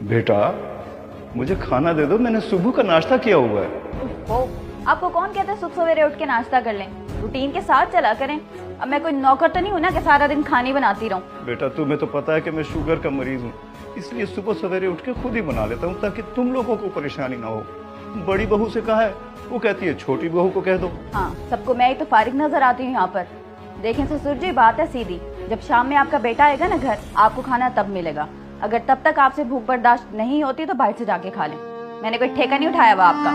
बेटा मुझे खाना दे दो, मैंने सुबह का नाश्ता किया हुआ है। ओ, आपको कौन कहता है सुबह सवेरे उठ के नाश्ता कर लें? रूटीन के साथ चला करें। अब मैं कोई नौकर तो नहीं हूं ना कि सारा दिन खाने बनाती रहूं। बेटा तुम्हें तो पता है कि मैं शुगर का मरीज हूँ, इसलिए सुबह सवेरे उठ के खुद ही बना लेता हूँ ताकि तुम लोगों को परेशानी ना हो। बड़ी बहू से कहा है, वो कहती है छोटी बहू को कह दो। हाँ, सबको मैं ही तो फारिग नजर आती हूँ यहाँ पर। देखें ससुर जी, बात है सीधी, जब शाम में आपका बेटा आएगा ना घर, आपको खाना तब मिलेगा। अगर तब तक आपसे भूख बर्दाश्त नहीं होती तो बाहर से जाके खा लें। मैंने कोई ठेका नहीं उठाया हुआ आपका।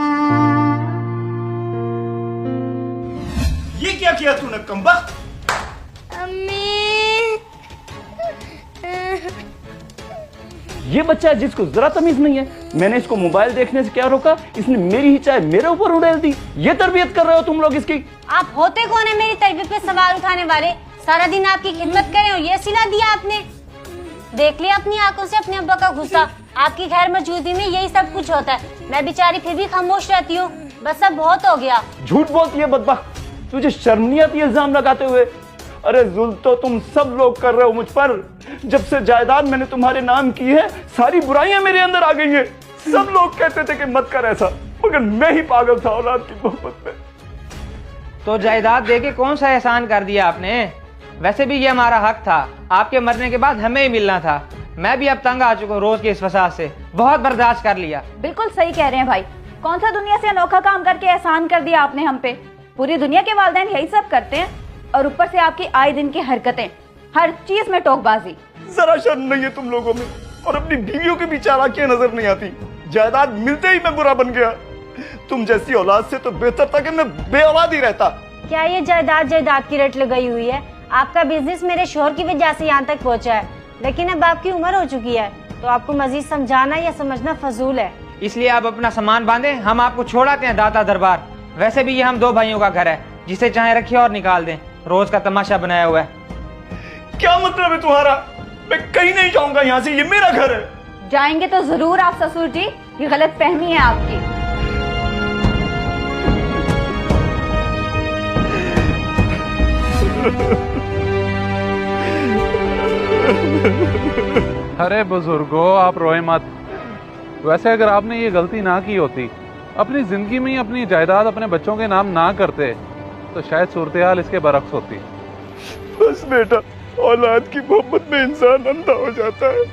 ये क्या किया तूने कमबख्त? ये बच्चा है जिसको जरा तमीज नहीं है। मैंने इसको मोबाइल देखने से क्या रोका, इसने मेरी ही चाय मेरे ऊपर उड़ेल दी। ये तरबियत कर रहे हो तुम लोग इसकी? आप होते कौन है मेरी तरबियत पे सवाल उठाने वाले? सारा दिन आपकी खिदमत करे हो, ये सिला दिया आपने। देख लिया अपनी आंखों से अपने अब्बा का गुस्सा। आपकी गैर मौजूदगी में यही सब कुछ होता है। मैं बेचारी फिर भी खामोश रहती हूँ। बस अब बहुत हो गया। झूठ बोलती है बदबख्त, तुझे शर्म नहीं आती इल्जाम लगाते हुए? अरे जुल्म तो तुम सब लोग कर रहे हो मुझ पर। जब से जायदाद मैंने तुम्हारे नाम की है, सारी बुराइयां मेरे अंदर आ गई हैं। सब लोग कहते थे कि मत कर ऐसा, मगर मैं ही पागल था औलाद की मोहब्बत में। तो जायदाद देके कौन सा एहसान कर दिया आपने? वैसे भी ये हमारा हक था, आपके मरने के बाद हमें ही मिलना था। मैं भी अब तंग आ चुका हूँ रोज के इस फसाद से, बहुत बर्दाश्त कर लिया। बिल्कुल सही कह रहे हैं भाई। कौन सा दुनिया से अनोखा काम करके एहसान कर दिया आपने हम पे? पूरी दुनिया के वालिदैन यही सब करते हैं, और ऊपर से आपकी आए दिन की हरकतें, हर चीज में टोकबाजी। जरा शर्म नहीं है तुम लोगों में, और अपनी बीवियों की भी चालाकियां नजर नहीं आती। जायदाद मिलते ही मैं बुरा बन गया। तुम जैसी औलाद से तो बेहतर था कि मैं बेऔलाद ही रहता। क्या ये जायदाद की रट लगाई हुई है? आपका बिजनेस मेरे शोहर की वजह से यहाँ तक पहुँचा है, लेकिन अब आपकी उम्र हो चुकी है, तो आपको मजीद समझाना या समझना फजूल है। इसलिए आप अपना सामान बांधें, हम आपको छोड़ आते हैं दाता दरबार। वैसे भी ये हम दो भाइयों का घर है, जिसे चाहे रखिए और निकाल दें। रोज का तमाशा बनाया हुआ है। क्या मतलब है तुम्हारा? मैं कहीं नहीं जाऊंगा यहाँ से, ये मेरा घर है। जाएंगे तो जरूर आप ससुर जी, ये गलत फहमी है आपकी। अरे बुजुर्गो, आप रोए मत। वैसे अगर आपने ये गलती ना की होती, अपनी जिंदगी में ही अपनी जायदाद अपने बच्चों के नाम ना करते, तो शायद सूरत हाल इसके बरक्स होती। बस बेटा, औलाद की मोहब्बत में इंसान अंधा हो जाता है।